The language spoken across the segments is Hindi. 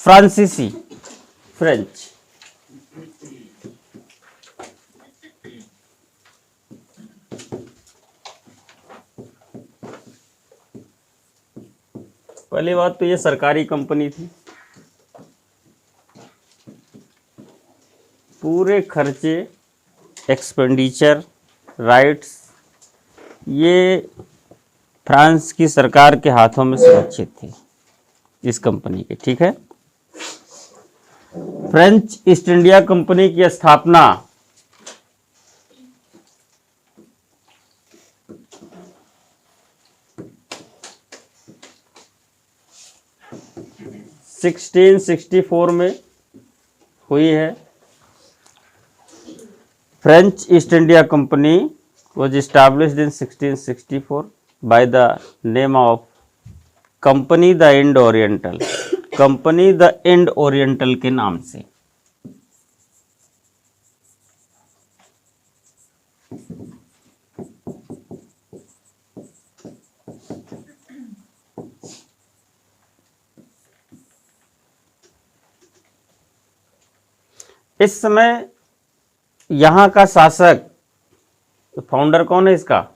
फ्रांसीसी, फ्रेंच। पहली बात तो ये सरकारी कंपनी थी, पूरे खर्चे, एक्सपेंडिचर, राइट्स ये फ्रांस की सरकार के हाथों में सुरक्षित थे इस कंपनी के। ठीक है। फ्रेंच ईस्ट इंडिया कंपनी की स्थापना 1664 में हुई है। French East India company was established in 1664 by the name of company the Inde Oriental, company the Inde Oriental के नाम से। इस समय यहां का शासक, फाउंडर कौन है इसका,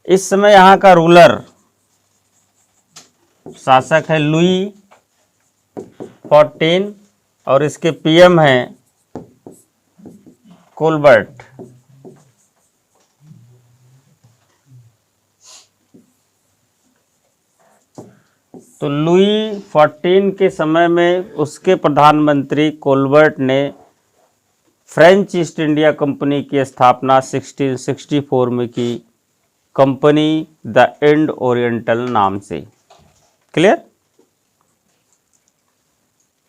इस समय यहां का रूलर, शासक है लुई 14 और इसके पीएम हैं कोलबर्ट। तो लुई 14 के समय में उसके प्रधानमंत्री कोलबर्ट ने फ्रेंच ईस्ट इंडिया कंपनी की स्थापना 1664 में की, कंपनी द इंड ओरिएंटल नाम से। क्लियर?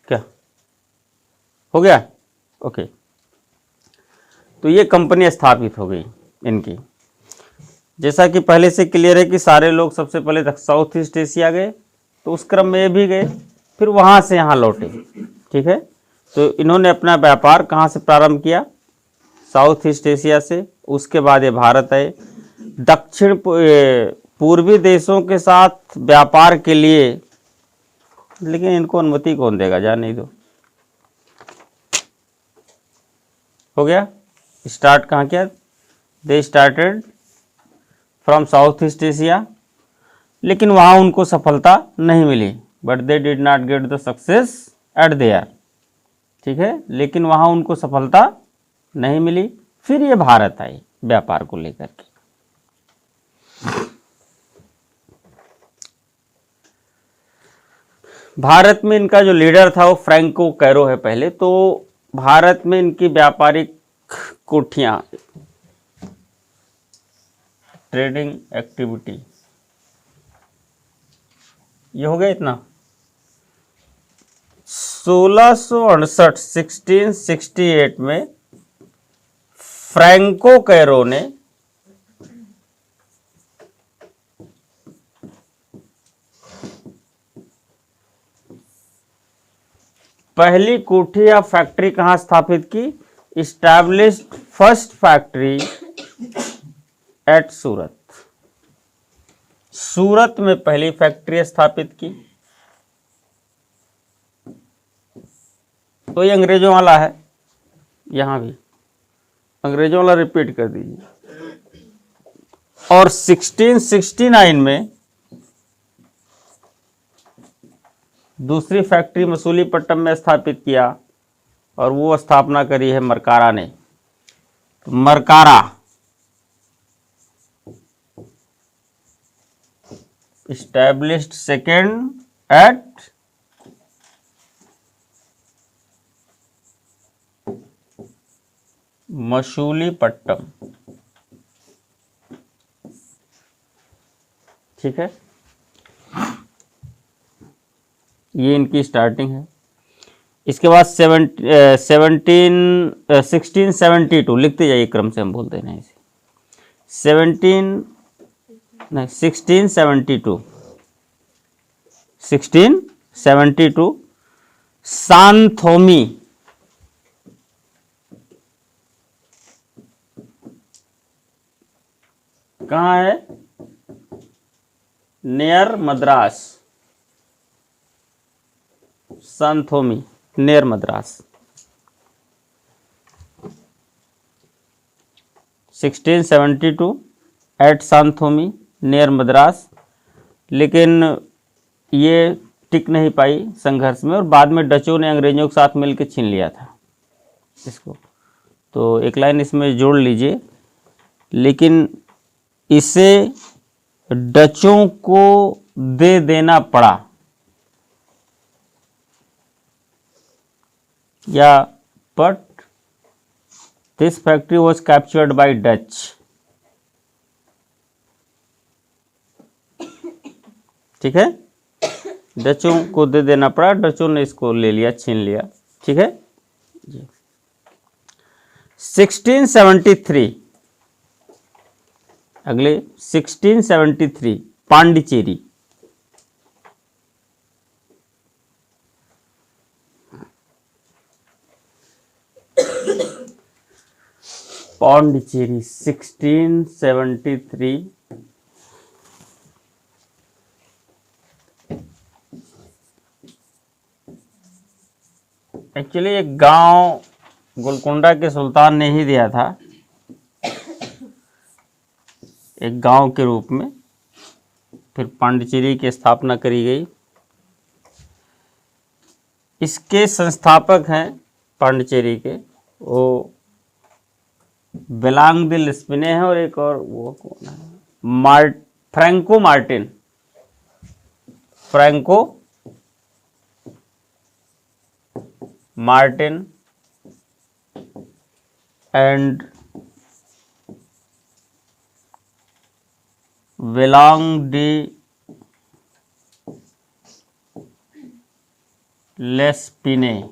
क्या हो गया? ओके। तो ये कंपनी स्थापित हो गई इनकी। जैसा कि पहले से क्लियर है कि सारे लोग सबसे पहले साउथ ईस्ट एशिया गए, तो उस क्रम में ये भी गए, फिर वहां से यहाँ लौटे। ठीक है। तो इन्होंने अपना व्यापार कहाँ से प्रारंभ किया? साउथ ईस्ट एशिया से। उसके बाद ये भारत आए। दक्षिण पूर्वी देशों के साथ व्यापार के लिए, लेकिन इनको अनुमति कौन देगा, जाने ही दो। हो गया। स्टार्ट कहाँ किया? They started from south east Asia, लेकिन वहां उनको सफलता नहीं मिली। But they did not get the success at there. ठीक है। लेकिन वहां उनको सफलता नहीं मिली। फिर ये भारत आए व्यापार को लेकर के। भारत में इनका जो लीडर था वो फ्रैंको कैरो है पहले। तो भारत में इनकी व्यापारिक कोठियां, ट्रेडिंग एक्टिविटी, ये हो गया इतना। 1668 में फ्रैंको कैरो ने पहली कोठी या फैक्ट्री कहां स्थापित की? इस्टैब्लिश्ड फर्स्ट फैक्ट्री एट सूरत। सूरत में पहली फैक्ट्री स्थापित की। तो ये अंग्रेजों वाला है, यहां भी अंग्रेजों वाला रिपीट कर दीजिए। और 1669 में दूसरी फैक्ट्री मसूलीपट्टनम में स्थापित किया, और वो स्थापना करी है मरकारा ने। मरकारा established second at मसूलीपट्टनम। ठीक है। ये इनकी स्टार्टिंग है। इसके बाद 1672 लिखते जाइए, क्रम से हम बोलते हैं इसे। 1672 सांथोमी, कहाँ है? Near Madras. Santhome near Madras. 1672 at Santhome near Madras, लेकिन ये टिक नहीं पाई संघर्ष में और बाद में डचों ने अंग्रेजों के साथ मिलकर छीन लिया था इसको। तो एक लाइन इसमें जोड़ लीजिए, लेकिन इसे डचों को दे देना पड़ा, या but this factory was captured by Dutch. ठीक है, डचों को दे देना पड़ा, डचों ने इसको ले लिया, छीन लिया। ठीक है, 1673 अगले 1673 पांडिचेरी। पांडिचेरी 1673 एक्चुअली एक गांव गोलकोंडा के सुल्तान ने ही दिया था, एक गांव के रूप में। फिर पांडिचेरी की स्थापना करी गई। इसके संस्थापक हैं पांडिचेरी के, वो बेलांग द लिस्पिने हैं और एक और वो कौन है, Franco Martin, Franco Martin and Bellanger de Lespinay.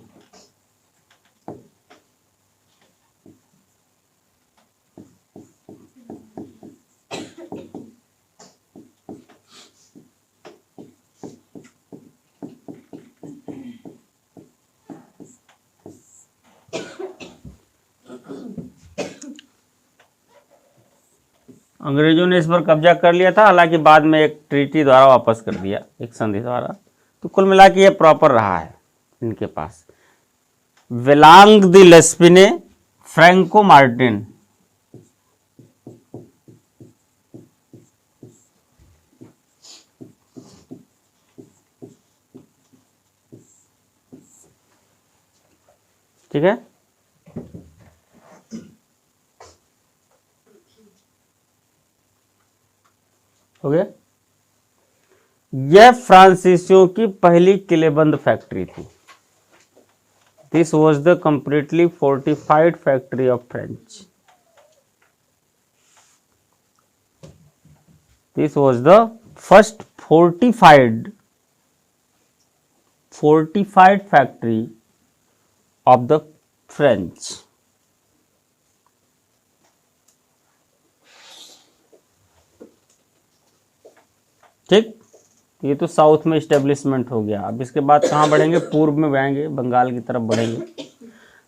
अंग्रेजों ने इस पर कब्जा कर लिया था, हालांकि बाद में एक ट्रीटी द्वारा वापस कर दिया, एक संधि द्वारा। तो कुल मिला के ये प्रॉपर रहा है इनके पास। वेलांग द लेस्पिने, फ्रैंको मार्टिन। ठीक है, हो गया। यह फ्रांसीसियों की पहली किलेबंद फैक्ट्री थी। This was the completely fortified factory of French. This was the first fortified factory of the French. ठीक, ये तो साउथ में इस्टेब्लिशमेंट हो गया। अब इसके बाद कहाँ बढ़ेंगे, पूर्व में जाएंगे, बंगाल की तरफ बढ़ेंगे।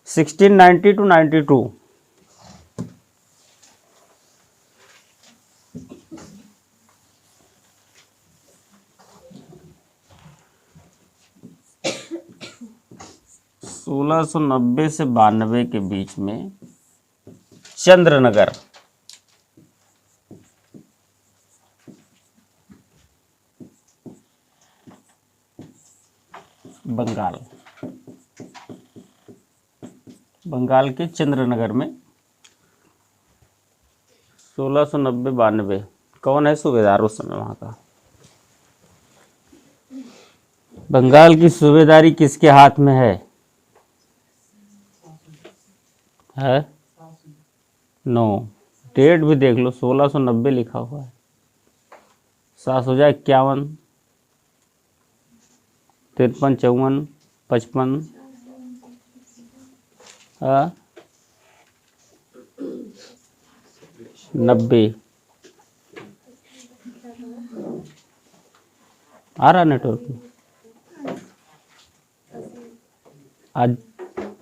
1690 to 92 1690 से 92 के बीच में चंद्रनगर, बंगाल के चंद्रनगर में 1690-92 कौन है सूबेदार उस समय वहां का? बंगाल की सूबेदारी किसके हाथ में है? नो, डेट भी देख लो, 1690 लिखा हुआ है। 7 हो जाए 51, 53, 54, 55, 90 आ रहा नेटवर्क में।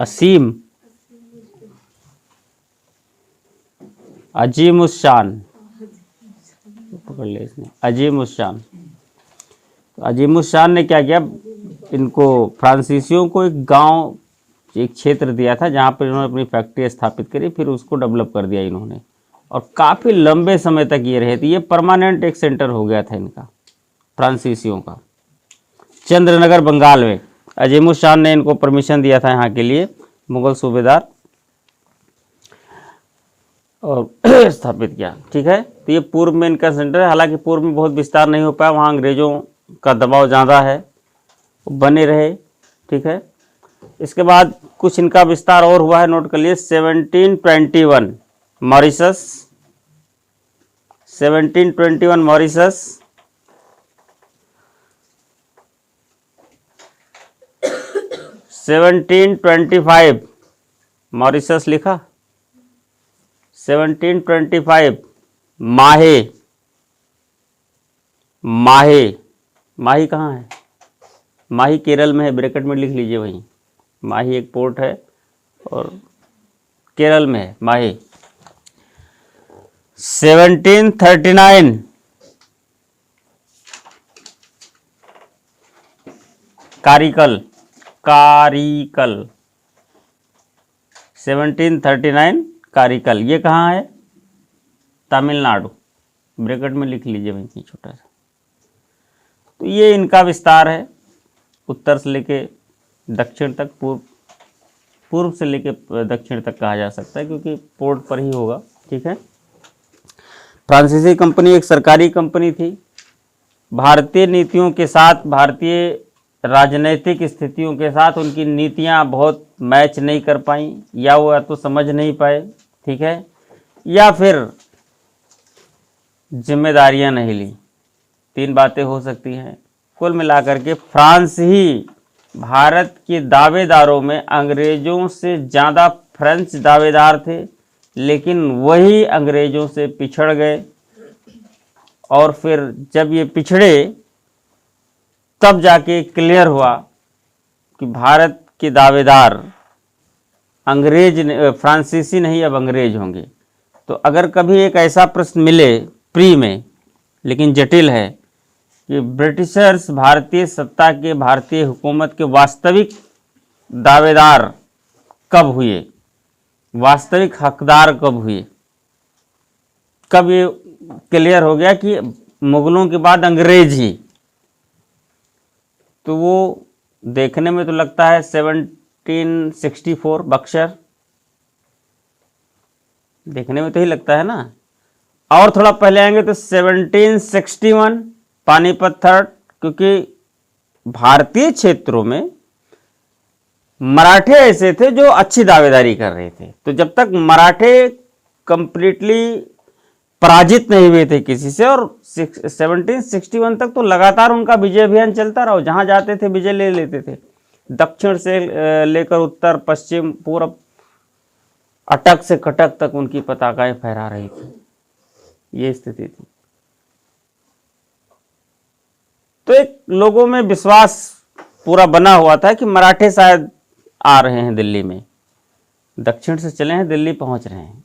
असीम, अजीम उस शान, पकड़ ले इसने, अजीम उस शान। अजीम उस शान ने क्या किया, इनको फ्रांसीसियों को एक गांव, एक क्षेत्र दिया था जहां पर इन्होंने अपनी फैक्ट्री स्थापित करी, फिर उसको डेवलप कर दिया इन्होंने, और काफ़ी लंबे समय तक ये रहे थे। ये परमानेंट एक सेंटर हो गया था इनका, फ्रांसीसियों का, चंद्रनगर बंगाल में। अजीमुद्दीन शाह ने इनको परमिशन दिया था यहाँ के लिए, मुगल सूबेदार, और स्थापित किया। ठीक है, तो ये पूर्व में इनका सेंटर है। हालांकि पूर्व में बहुत विस्तार नहीं हो पाया, वहाँ अंग्रेजों का दबाव ज़्यादा है, बने रहे। ठीक है, इसके बाद कुछ इनका विस्तार और हुआ है, नोट कर लिए। 1721 मॉरिशस, 1721 मॉरिशस, 1725 मॉरिशस लिखा, 1725 माहे, माहे, माही कहाँ है? माही केरल में है, ब्रैकेट में लिख लीजिए वहीं। माही एक पोर्ट है और केरल में है माही। 1739 कारिकल, कारिकल, 1739 कारिकल, ये कहाँ है? तमिलनाडु, ब्रैकेट में लिख लीजिए वहीं छोटा सा। तो ये इनका विस्तार है, उत्तर से लेके दक्षिण तक, पूर्व से लेके दक्षिण तक कहा जा सकता है, क्योंकि पोर्ट पर ही होगा। ठीक है, फ्रांसीसी कंपनी एक सरकारी कंपनी थी। भारतीय नीतियों के साथ, भारतीय राजनीतिक स्थितियों के साथ उनकी नीतियां बहुत मैच नहीं कर पाई, या वो तो समझ नहीं पाए। ठीक है, या फिर जिम्मेदारियां नहीं ली, तीन बातें हो सकती हैं। कुल मिलाकर के फ्रांस ही भारत के दावेदारों में अंग्रेजों से ज़्यादा फ्रेंच दावेदार थे, लेकिन वही अंग्रेजों से पिछड़ गए। और फिर जब ये पिछड़े तब जाके क्लियर हुआ कि भारत के दावेदार अंग्रेज, फ्रांसीसी नहीं, अब अंग्रेज होंगे। तो अगर कभी एक ऐसा प्रश्न मिले प्री में, लेकिन जटिल है, कि ब्रिटिशर्स भारतीय सत्ता के, भारतीय हुकूमत के वास्तविक दावेदार कब हुए, वास्तविक हकदार कब हुए, कब ये क्लियर हो गया कि मुगलों के बाद अंग्रेज ही। तो वो देखने में तो लगता है 1764 बक्सर, देखने में तो ही लगता है ना। और थोड़ा पहले आएंगे तो 1761 पानीपत थर्ड, क्योंकि भारतीय क्षेत्रों में मराठे ऐसे थे जो अच्छी दावेदारी कर रहे थे। तो जब तक मराठे कंप्लीटली पराजित नहीं हुए थे किसी से, और 1761 तक तो लगातार उनका विजय अभियान चलता रहा, जहां जाते थे विजय ले लेते थे। दक्षिण से लेकर उत्तर, पश्चिम, पूरब, अटक से कटक तक उनकी पताकाएं फहरा रही थी। ये स्थिति थी। तो एक लोगों में विश्वास पूरा बना हुआ था कि मराठे शायद आ रहे हैं दिल्ली में, दक्षिण से चले हैं, दिल्ली पहुंच रहे हैं।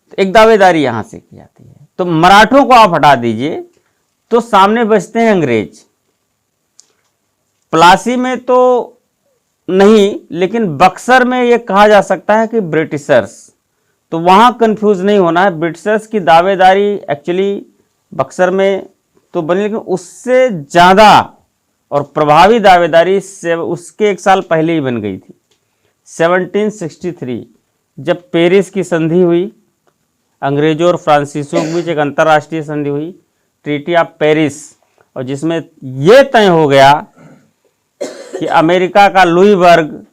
तो एक दावेदारी यहां से की जाती है। तो मराठों को आप हटा दीजिए तो सामने बचते हैं अंग्रेज। प्लासी में तो नहीं, लेकिन बक्सर में यह कहा जा सकता है कि ब्रिटिशर्स। तो वहां कंफ्यूज नहीं होना है, ब्रिटिशर्स की दावेदारी एक्चुअली बक्सर में तो बनी, लेकिन उससे ज़्यादा और प्रभावी दावेदारी से उसके एक साल पहले ही बन गई थी। 1763 जब पेरिस की संधि हुई, अंग्रेजों और फ्रांसीसियों के बीच एक अंतर्राष्ट्रीय संधि हुई, ट्रीटी ऑफ पेरिस, और जिसमें यह तय हो गया कि अमेरिका का लुईबर्ग,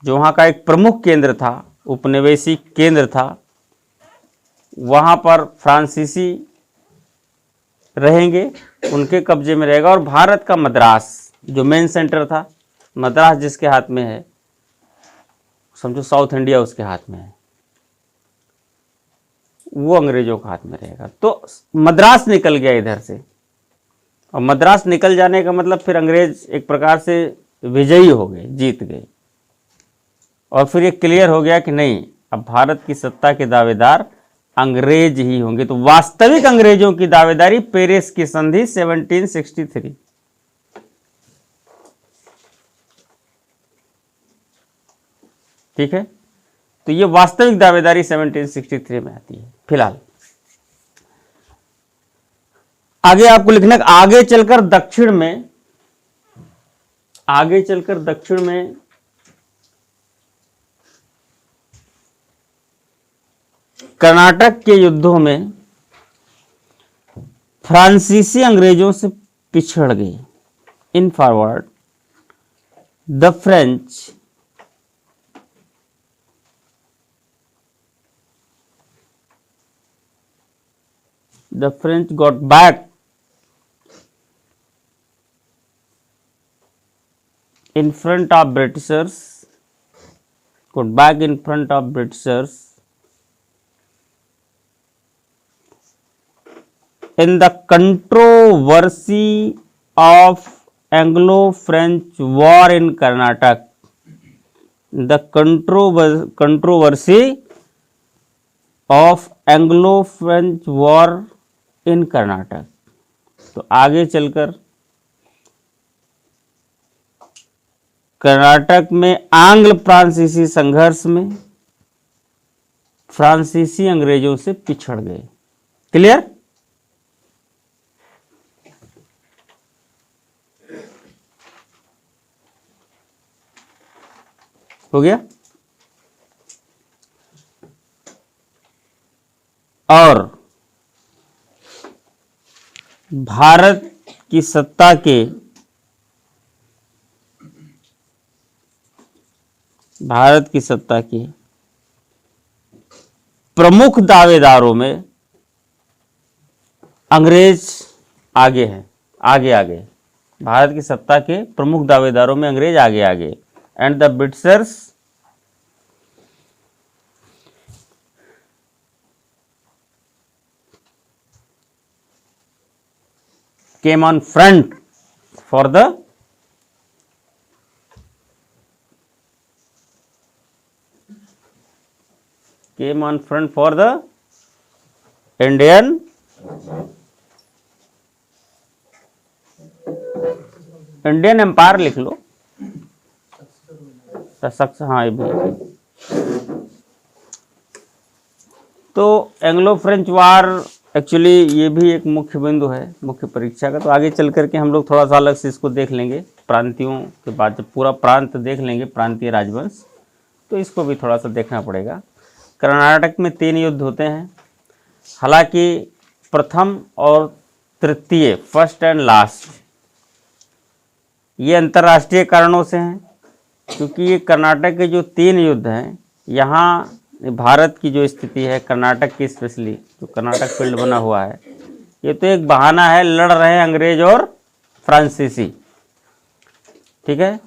जो वहाँ का एक प्रमुख केंद्र था, उपनिवेशी केंद्र था, वहाँ पर फ्रांसीसी रहेंगे, उनके कब्जे में रहेगा। और भारत का मद्रास, जो मेन सेंटर था, मद्रास जिसके हाथ में है, समझो साउथ इंडिया उसके हाथ में है, वो अंग्रेजों के हाथ में रहेगा। तो मद्रास निकल गया इधर से, और मद्रास निकल जाने का मतलब फिर अंग्रेज एक प्रकार से विजयी हो गए, जीत गए। और फिर ये क्लियर हो गया कि नहीं, अब भारत की सत्ता के दावेदार अंग्रेज ही होंगे। तो वास्तविक अंग्रेजों की दावेदारी पेरिस की संधि 1763, ठीक है, तो ये वास्तविक दावेदारी 1763 में आती है फिलहाल। आगे आपको लिखना है, आगे चलकर दक्षिण में कर्नाटक के युद्धों में फ्रांसीसी अंग्रेजों से पिछड़ गए। In forward the French got back in front of Britishers, got back in front of Britishers in the controversy of Anglo-French War in Karnataka. The controversy of Anglo-French War in Karnataka. तो आगे चलकर कर्नाटक में आंग्ल फ्रांसीसी संघर्ष में फ्रांसीसी अंग्रेजों से पिछड़ गए। क्लियर? हो गया। और भारत की सत्ता के प्रमुख दावेदारों में अंग्रेज आगे हैं, आगे भारत की सत्ता के प्रमुख दावेदारों में अंग्रेज आगे and the Britishers came on front for the Indian empire लिख लो, हाँ ये भी। तो एंग्लो फ्रेंच वार एक्चुअली ये भी एक मुख्य बिंदु है मुख्य परीक्षा का। तो आगे चल करके हम लोग थोड़ा सा अलग से इसको देख लेंगे, प्रांतियों के बाद जब पूरा प्रांत देख लेंगे, प्रांतीय राजवंश, तो इसको भी थोड़ा सा देखना पड़ेगा। कर्नाटक में 3 युद्ध होते हैं, हालांकि प्रथम और तृतीय, फर्स्ट एंड लास्ट, ये अंतर्राष्ट्रीय कारणों से हैं, क्योंकि ये कर्नाटक के जो 3 युद्ध हैं, यहाँ भारत की जो स्थिति है कर्नाटक की, स्पेशली जो कर्नाटक फील्ड बना हुआ है, ये तो एक बहाना है, लड़ रहे हैं अंग्रेज और फ्रांसीसी। ठीक है,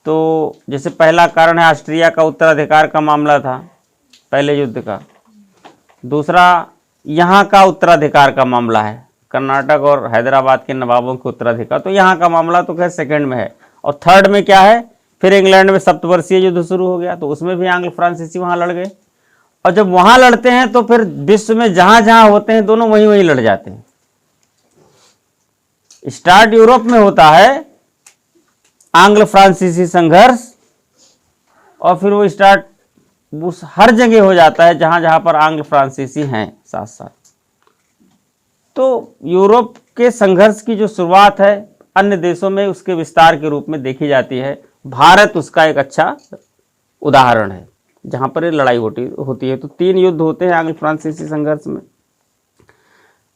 तो जैसे पहला कारण है ऑस्ट्रिया का उत्तराधिकार का मामला था पहले युद्ध का, दूसरा यहाँ का उत्तराधिकार का मामला है, कर्नाटक और हैदराबाद के नवाबों के उत्तराधिकार, तो यहाँ का मामला तो खैर सेकंड में है। और थर्ड में क्या है, फिर इंग्लैंड में सप्तवर्षीय युद्ध शुरू हो गया, तो उसमें भी आंग्ल फ्रांसीसी वहां लड़ गए, और जब वहां लड़ते हैं तो फिर विश्व में जहां जहां होते हैं दोनों वहीं लड़ जाते हैं। स्टार्ट यूरोप में होता है आंग्ल फ्रांसीसी संघर्ष, और फिर वो स्टार्ट उस हर जगह हो जाता है जहां जहां पर आंग्ल फ्रांसीसी हैं साथ साथ। तो यूरोप के संघर्ष की जो शुरुआत है अन्य देशों में उसके विस्तार के रूप में देखी जाती है। भारत उसका एक अच्छा उदाहरण है जहां पर ये लड़ाई होती है। तो 3 युद्ध होते हैं आंग्ल फ्रांसीसी संघर्ष में।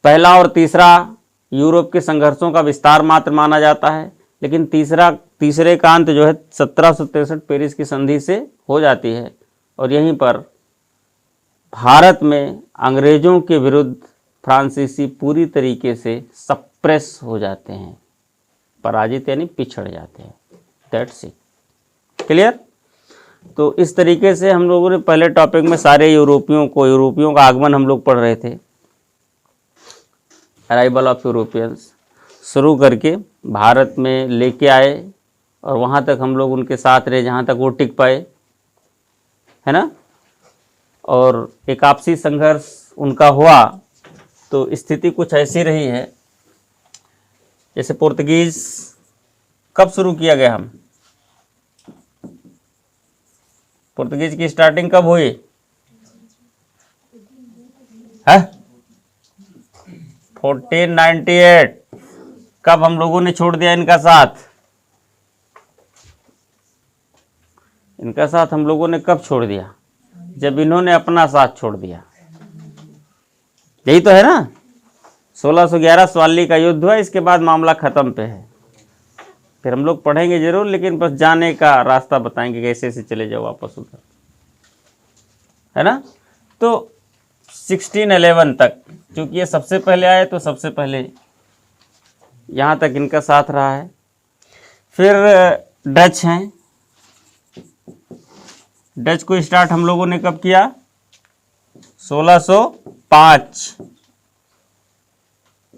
पहला और तीसरा यूरोप के संघर्षों का विस्तार मात्र माना जाता है, लेकिन तीसरे का अंत जो है 1763 पेरिस की संधि से हो जाती है, और यहीं पर भारत में अंग्रेजों के विरुद्ध फ्रांसीसी पूरी तरीके से सप्रेस हो जाते हैं, पराजित यानी पिछड़ जाते हैं। That's it. क्लियर? तो इस तरीके से हम लोगों ने पहले टॉपिक में सारे यूरोपियों का आगमन हम लोग पढ़ रहे थे, अराइवल ऑफ यूरोपियंस, शुरू करके भारत में लेके आए और वहाँ तक हम लोग उनके साथ रहे जहाँ तक वो टिक पाए, है ना। और एक आपसी संघर्ष उनका हुआ तो स्थिति कुछ ऐसी रही है, जैसे पोर्तुगीज, कब शुरू किया गया, हम 1700 पुर्तगीज की स्टार्टिंग कब हुई है? 1498। कब हम लोगों ने छोड़ दिया इनका साथ? इनका साथ हम लोगों ने कब छोड़ दिया? जब इन्होंने अपना साथ छोड़ दिया। यही तो है ना। 1611 सवाली का युद्ध हुआ, इसके बाद मामला खत्म पे है। फिर हम लोग पढ़ेंगे जरूर, लेकिन बस जाने का रास्ता बताएंगे कैसे से चले जाओ वापस उधर, है ना। तो 1611 तक, क्योंकि ये सबसे पहले आए तो सबसे पहले यहाँ तक इनका साथ रहा है। फिर डच हैं। डच को स्टार्ट हम लोगों ने कब किया? 1605।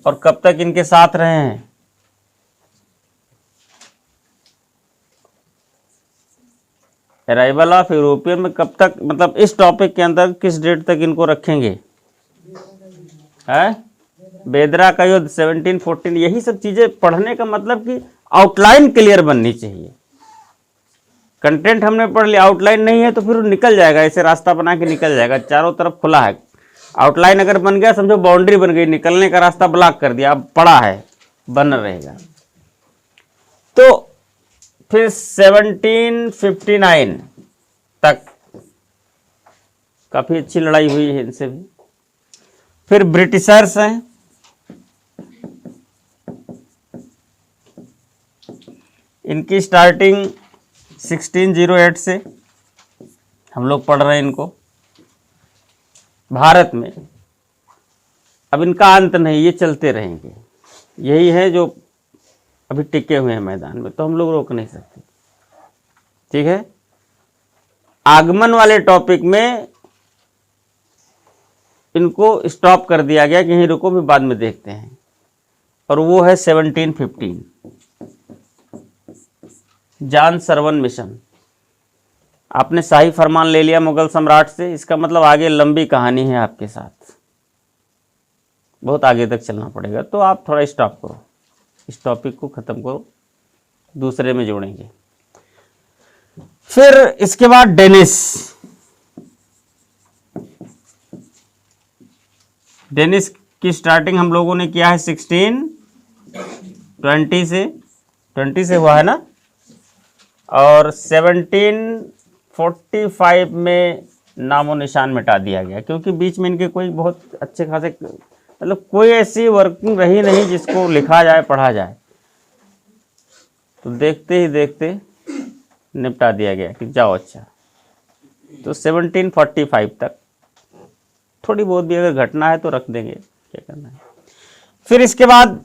और कब तक इनके साथ रहे हैं? अराइवल ऑफ यूरोपियन में कब तक, मतलब इस टॉपिक के अंदर किस डेट तक इनको रखेंगे? है बेदरा का युद्ध 1714। यही सब चीजें पढ़ने का मतलब कि आउटलाइन क्लियर बननी चाहिए। कंटेंट हमने पढ़ लिया, आउटलाइन नहीं है तो फिर निकल जाएगा, ऐसे रास्ता बना के निकल जाएगा, चारों तरफ खुला है। आउटलाइन अगर बन गया समझो बाउंड्री बन गई, निकलने का रास्ता ब्लॉक कर दिया, अब पड़ा है, बन रहेगा। तो फिर 1759 तक काफी अच्छी लड़ाई हुई है इनसे भी। फिर ब्रिटिशर्स हैं। इनकी स्टार्टिंग 1608 से हम लोग पढ़ रहे हैं इनको भारत में। अब इनका अंत नहीं, ये चलते रहेंगे। यही है जो अभी टिके हुए हैं मैदान में, तो हम लोग रोक नहीं सकते। ठीक है। आगमन वाले टॉपिक में इनको स्टॉप कर दिया गया कि यहीं रुको, भी बाद में देखते हैं। और वो है 1715 जान सरवन मिशन। आपने शाही फरमान ले लिया मुगल सम्राट से, इसका मतलब आगे लंबी कहानी है आपके साथ, बहुत आगे तक चलना पड़ेगा। तो आप थोड़ा स्टॉप करो, इस टॉपिक को खत्म करो, दूसरे में जोड़ेंगे। फिर इसके बाद डेनिस। डेनिस की स्टार्टिंग हम लोगों ने किया है 1620 से हुआ है ना। और 1745 में नामो निशान मिटा दिया गया, क्योंकि बीच में इनके कोई बहुत अच्छे खासे, मतलब कोई ऐसी वर्किंग रही नहीं जिसको लिखा जाए पढ़ा जाए। तो देखते ही देखते निपटा दिया गया कि जाओ अच्छा। तो 1745 तक थोड़ी बहुत भी अगर घटना है तो रख देंगे, क्या करना है। फिर इसके बाद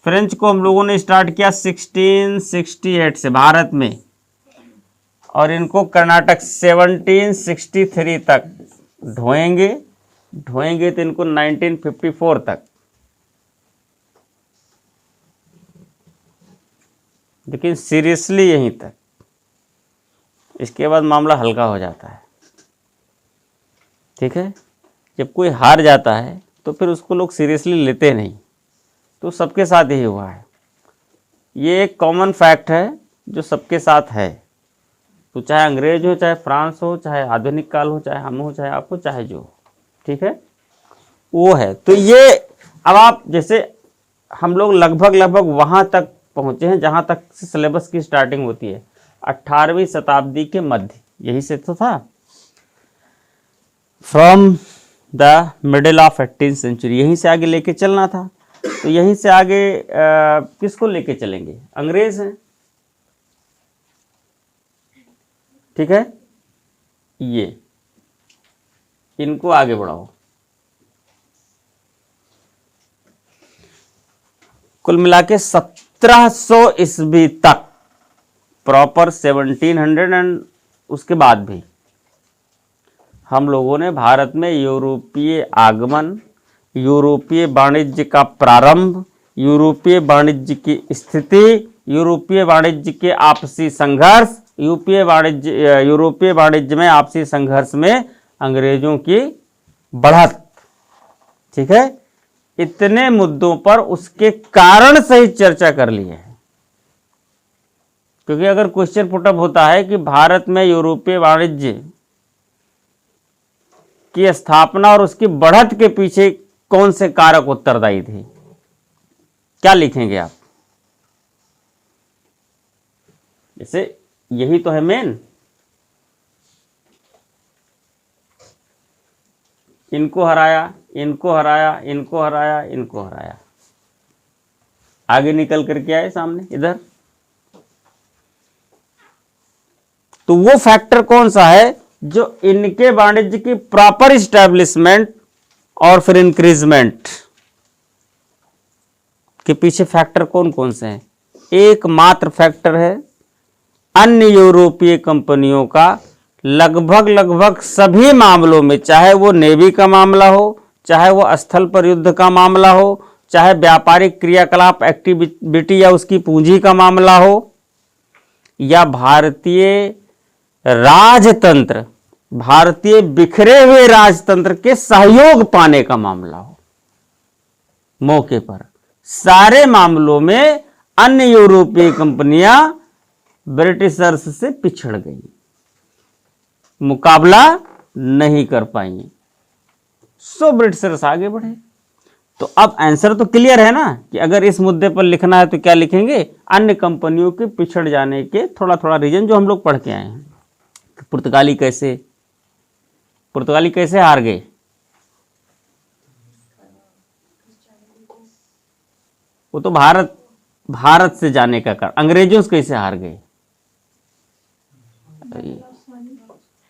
फ्रेंच को हम लोगों ने स्टार्ट किया 1668 से भारत में, और इनको कर्नाटक 1763 तक ढोएंगे तो इनको 1954 तक। लेकिन सीरियसली यहीं तक, इसके बाद मामला हल्का हो जाता है। ठीक है। जब कोई हार जाता है तो फिर उसको लोग सीरियसली लेते नहीं, तो सबके साथ यही हुआ है। ये एक कॉमन फैक्ट है जो सबके साथ है। तो चाहे अंग्रेज हो, चाहे फ्रांस हो, चाहे आधुनिक काल हो, चाहे हम हो, चाहे आप हो, चाहे जो हो, ठीक है, वो है। तो ये अब आप जैसे हम लोग लगभग वहां तक पहुंचे हैं जहां तक सिलेबस की स्टार्टिंग होती है 18वीं शताब्दी के मध्य, यही से तो था। From the middle of 18th century, यहीं से आगे लेके चलना था। तो यहीं से आगे किसको लेके चलेंगे? अंग्रेज हैं। ठीक है। ये इनको आगे बढ़ाओ। कुल मिला के 1700 ईस्वी तक प्रॉपर 1700 एंड उसके बाद भी हम लोगों ने भारत में यूरोपीय आगमन, यूरोपीय वाणिज्य का प्रारंभ, यूरोपीय वाणिज्य की स्थिति, यूरोपीय वाणिज्य के आपसी संघर्ष, यूरोपीय वाणिज्य में आपसी संघर्ष में अंग्रेजों की बढ़त, ठीक है, इतने मुद्दों पर उसके कारण सहित चर्चा कर ली है। क्योंकि अगर क्वेश्चन पुटअप होता है कि भारत में यूरोपीय वाणिज्य की स्थापना और उसकी बढ़त के पीछे कौन से कारक उत्तरदायी थे, क्या लिखेंगे आप? जैसे यही तो है मेन, इनको हराया, इनको हराया, इनको हराया, इनको हराया, आगे निकल करके आए सामने इधर। तो वो फैक्टर कौन सा है जो इनके वाणिज्य की प्रॉपर इस्टेब्लिशमेंट और फिर इंक्रीजमेंट के पीछे फैक्टर कौन कौन से हैं? एकमात्र फैक्टर है अन्य यूरोपीय कंपनियों का लगभग सभी मामलों में, चाहे वो नेवी का मामला हो, चाहे वो स्थल पर युद्ध का मामला हो, चाहे व्यापारिक क्रियाकलाप एक्टिविटी या उसकी पूंजी का मामला हो, या भारतीय राजतंत्र, भारतीय बिखरे हुए राजतंत्र के सहयोग पाने का मामला हो, मौके पर सारे मामलों में अन्य यूरोपीय कंपनियां ब्रिटिशर्स से पिछड़ गई, मुकाबला नहीं कर पाई, सो ब्रिटिशर्स आगे बढ़े। तो अब आंसर तो क्लियर है ना कि अगर इस मुद्दे पर लिखना है तो क्या लिखेंगे? अन्य कंपनियों के पिछड़ जाने के थोड़ा थोड़ा रीजन जो हम लोग पढ़ के आए हैं। पुर्तगाली कैसे हार गए? वो तो भारत से जाने का कारण। अंग्रेजों से कैसे हार गए?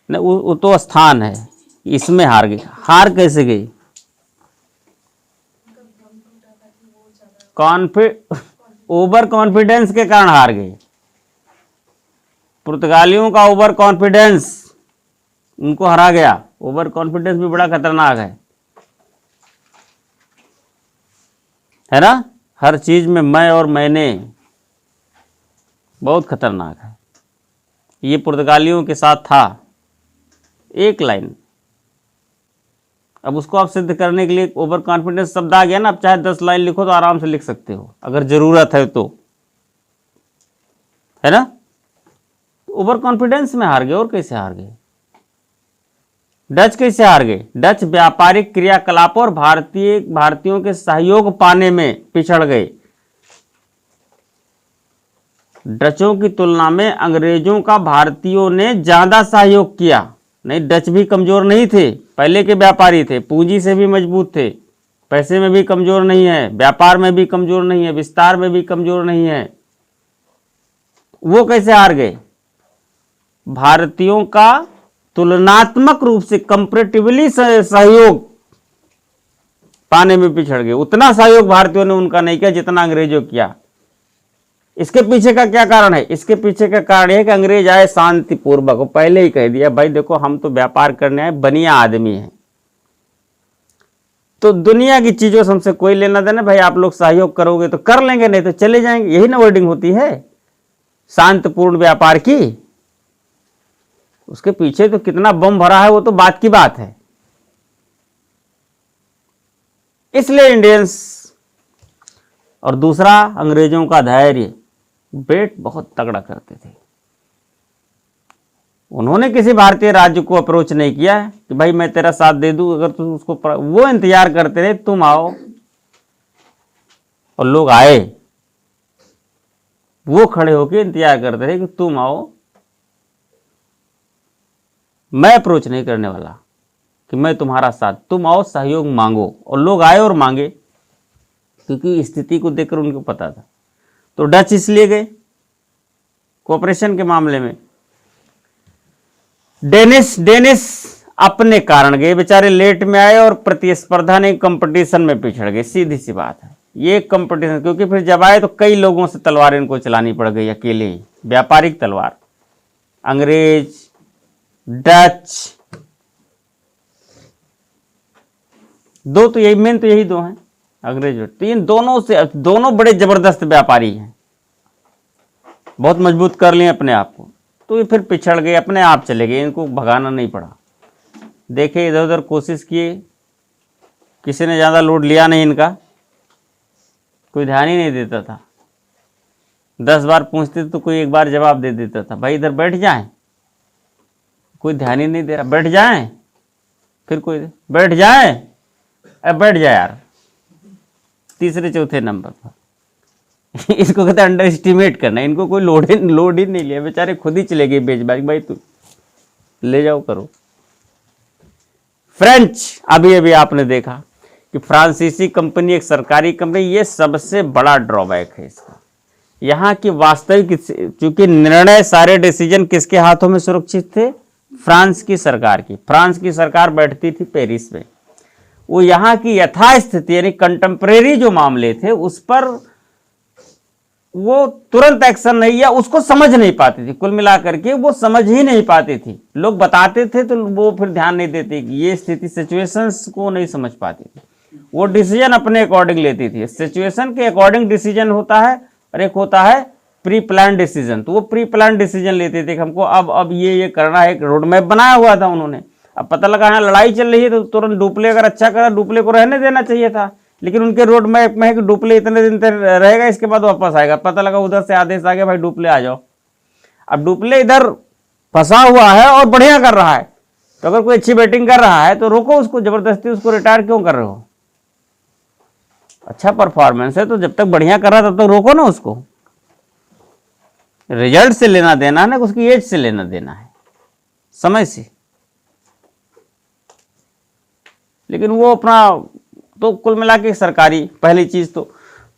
नहीं, वो तो स्थान है, इसमें हार गई। हार कैसे गई? ओवर कॉन्फिडेंस के कारण हार गए। पुर्तगालियों का ओवर कॉन्फिडेंस उनको हरा गया। ओवर कॉन्फिडेंस भी बड़ा खतरनाक है ना? हर चीज में मैं और मैंने, बहुत खतरनाक है। ये पुर्तगालियों के साथ था। एक लाइन, अब उसको आप सिद्ध करने के लिए ओवर कॉन्फिडेंस शब्द आ गया ना, आप चाहे 10 लाइन लिखो तो आराम से लिख सकते हो अगर जरूरत है तो, है ना? ओवर कॉन्फिडेंस में हार गए। और कैसे हार गए? डच कैसे हार गए? डच व्यापारिक क्रियाकलापों और भारतीयों के सहयोग पाने में पिछड़ गए। डचों की तुलना में अंग्रेजों का भारतीयों ने ज्यादा सहयोग किया। नहीं, डच भी कमजोर नहीं थे, पहले के व्यापारी थे, पूंजी से भी मजबूत थे, पैसे में भी कमजोर नहीं है, व्यापार में भी कमजोर नहीं है, विस्तार में भी कमजोर नहीं है। वो कैसे हार गए? भारतीयों का तुलनात्मक रूप से कंपैरेटिवली सहयोग पाने में पिछड़ गए। उतना सहयोग भारतीयों ने उनका नहीं किया जितना अंग्रेजों किया। इसके पीछे का क्या कारण है? इसके पीछे का कारण है कि अंग्रेज आए शांतिपूर्वक, पहले ही कह दिया भाई देखो हम तो व्यापार करने आए, बनिया आदमी है, तो दुनिया की चीजों से हमसे कोई लेना देना, भाई आप लोग सहयोग करोगे तो कर लेंगे, नहीं तो चले जाएंगे। यही ना वर्डिंग होती है शांतिपूर्ण व्यापार की। उसके पीछे तो कितना बम भरा है वो तो बात की बात है। इसलिए इंडियंस, और दूसरा अंग्रेजों का धैर्य, वेट बहुत तगड़ा करते थे। उन्होंने किसी भारतीय राज्य को अप्रोच नहीं किया कि भाई मैं तेरा साथ दे दूं अगर तुम उसको, वो इंतजार करते रहे तुम आओ, और लोग आए। वो खड़े होकर इंतजार करते रहे कि तुम आओ, मैं अप्रोच नहीं करने वाला कि मैं तुम्हारा साथ, तुम आओ सहयोग मांगो। और लोग आए और मांगे क्योंकि स्थिति को देखकर उनको पता था। तो डच इसलिए गए कोऑपरेशन के मामले में। डेनिस अपने कारण गए, बेचारे लेट में आए और प्रतिस्पर्धा ने कंपटीशन में पिछड़ गए। सीधी सी बात है ये कंपटीशन, क्योंकि फिर जब आए तो कई लोगों से तलवार इनको चलानी पड़ गई, अकेले ही व्यापारिक तलवार। अंग्रेज, डच, दो तो यही मेन, तो यही दो हैं, अंग्रेज। तो इन दोनों से, दोनों बड़े जबरदस्त व्यापारी हैं, बहुत मजबूत कर लिए अपने आप को। तो ये फिर पिछड़ गए, अपने आप चले गए, इनको भगाना नहीं पड़ा। देखे इधर उधर कोशिश किए, किसी ने ज़्यादा लोड लिया नहीं इनका, कोई ध्यान ही नहीं देता था। 10 बार पूछते तो कोई एक बार जवाब दे देता था, भाई इधर बैठ जाएं, कोई ध्यान ही नहीं दे रहा, बैठ जाएं, फिर कोई बैठ जाए, अब बैठ जाए यार, तीसरे चौथे नंबर पर। इसको कहते हैं अंडर एस्टिमेट करना। इनको कोई लोड ही नहीं लिया, बेचारे खुद ही चले गए बेच बाज, भाई तू ले जाओ करो। फ्रेंच, अभी अभी आपने देखा कि फ्रांसीसी कंपनी एक सरकारी कंपनी, ये सबसे बड़ा ड्रॉबैक है इसका। यहाँ की वास्तविक, चूंकि निर्णय सारे डिसीजन किसके हाथों में सुरक्षित थे, फ्रांस की सरकार की। फ्रांस की सरकार बैठती थी पेरिस में, वो यहाँ की यथास्थिति यानी कंटेम्परेरी जो मामले थे उस पर वो तुरंत एक्शन नहीं, या उसको समझ नहीं पाती थी। कुल मिलाकर के वो समझ ही नहीं पाती थी, लोग बताते थे तो वो फिर ध्यान नहीं देते कि ये स्थिति, सिचुएशंस को नहीं समझ पाती थी। वो डिसीजन अपने अकॉर्डिंग लेती थी, सिचुएशन के अकॉर्डिंग डिसीजन होता है, और एक होता है प्री प्लान डिसीजन। तो वो प्री प्लान डिसीजन लेते थे, हमको अब ये करना है, एक रोड मैप बनाया हुआ था उन्होंने। अब पता लगा यहाँ लड़ाई चल रही है तो तुरंत डुप्ले अगर अच्छा करा, डुप्ले को रहने देना चाहिए था, लेकिन उनके रोड मैप में है कि डुप्ले इतने दिन तक रहेगा, इसके बाद वापस आएगा। पता लगा उधर से आदेश आ गया, भाई डुप्ले आ जाओ। अब डुप्ले इधर फंसा हुआ है और बढ़िया कर रहा है, तो अगर कोई अच्छी बैटिंग कर रहा है तो रोको उसको, जबरदस्ती उसको रिटायर क्यों कर रहे हो? अच्छा परफॉर्मेंस है तो जब तक बढ़िया कर रहा है तब तक रोको ना उसको। रिजल्ट से लेना देना है ना, उसकी एज से लेना देना है, समय से। लेकिन वो अपना, तो कुल मिला के सरकारी, पहली चीज तो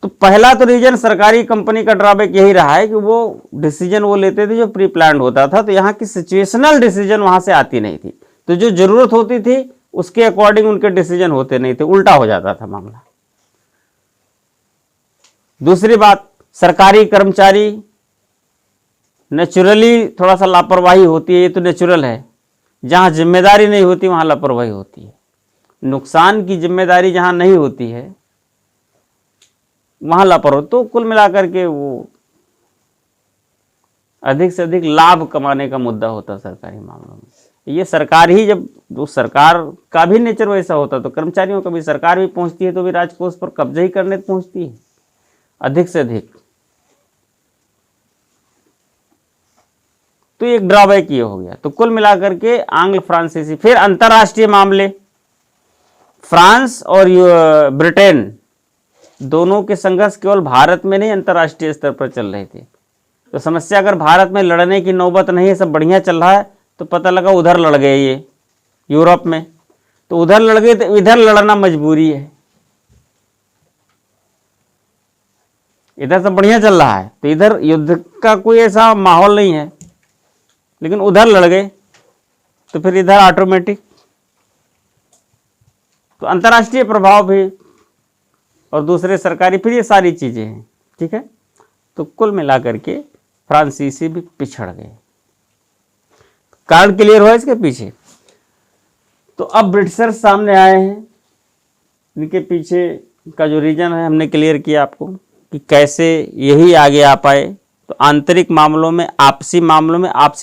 पहला तो रीजन सरकारी कंपनी का ड्रॉबैक यही रहा है कि वो डिसीजन वो लेते थे जो प्री प्लान्ड होता था, तो यहाँ की सिचुएशनल डिसीजन वहां से आती नहीं थी, तो जो जरूरत होती थी उसके अकॉर्डिंग उनके डिसीजन होते नहीं थे, उल्टा हो जाता था मामला। दूसरी बात, सरकारी कर्मचारी नेचुरली थोड़ा सा लापरवाही होती है, ये तो नेचुरल है। जहां जिम्मेदारी नहीं होती वहां लापरवाही होती है, नुकसान की जिम्मेदारी जहां नहीं होती है वहां लापरवाही। तो कुल मिलाकर के वो अधिक से अधिक लाभ कमाने का मुद्दा होता है सरकारी मामलों में। ये सरकार ही, जब वो सरकार का भी नेचर वैसा होता तो कर्मचारियों का भी, सरकार भी पहुंचती है तो भी राजकोष पर कब्जा ही करने पहुंचती है अधिक से अधिक। तो एक ड्रॉबैक ये हो गया। तो कुल मिलाकर के आंग्ल फ्रांसीसी। फिर अंतरराष्ट्रीय मामले, फ्रांस और ब्रिटेन दोनों के संघर्ष केवल भारत में नहीं अंतरराष्ट्रीय स्तर पर चल रहे थे। तो समस्या, अगर भारत में लड़ने की नौबत नहीं है, सब बढ़िया चल रहा है, तो पता लगा उधर लड़ गए ये यूरोप में, तो उधर लड़ गए तो इधर लड़ना मजबूरी है। इधर सब बढ़िया चल रहा है तो इधर युद्ध का कोई ऐसा माहौल नहीं है, लेकिन उधर लड़ गए तो फिर इधर ऑटोमेटिक। तो अंतर्राष्ट्रीय प्रभाव भी और दूसरे सरकारी, फिर ये सारी चीजें हैं, ठीक है। तो कुल मिलाकर के फ्रांसीसी भी पिछड़ गए। कारण क्लियर हुआ इसके पीछे। तो अब ब्रिटिशर्स सामने आए हैं, इनके पीछे का जो रीजन है हमने क्लियर किया आपको कि कैसे यही आगे आ पाए। तो आंतरिक मामलों में, आपसी